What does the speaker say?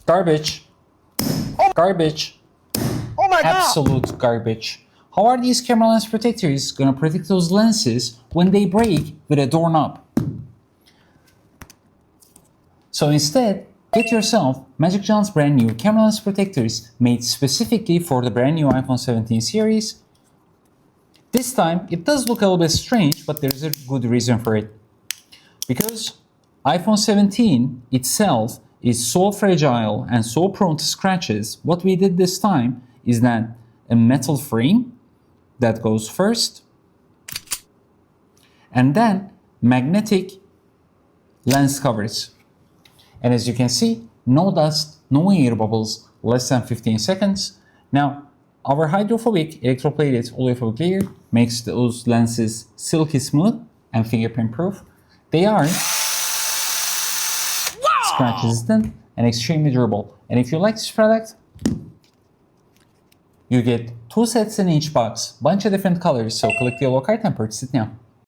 Garbage. Garbage. Oh my god! Absolute garbage. How are these camera lens protectors gonna protect those lenses when they break with a doorknob? So instead, get yourself Magic John's brand new camera lens protectors made specifically for the brand new iPhone 17 series. This time, it does look a little bit strange, but there's a good reason for it. Because iPhone 17 itself is so fragile and so prone to scratches, what we did this time is that a metal frame that goes first, and then magnetic lens covers. And as you can see, no dust, no air bubbles, less than 15 seconds. Now, our hydrophobic electroplated oleophobic layer makes those lenses silky smooth and fingerprint proof. They are scratch resistant and extremely durable. And if you like this product, you get 2 sets in each box, bunch of different colors, so click the yellow card and purchase it now.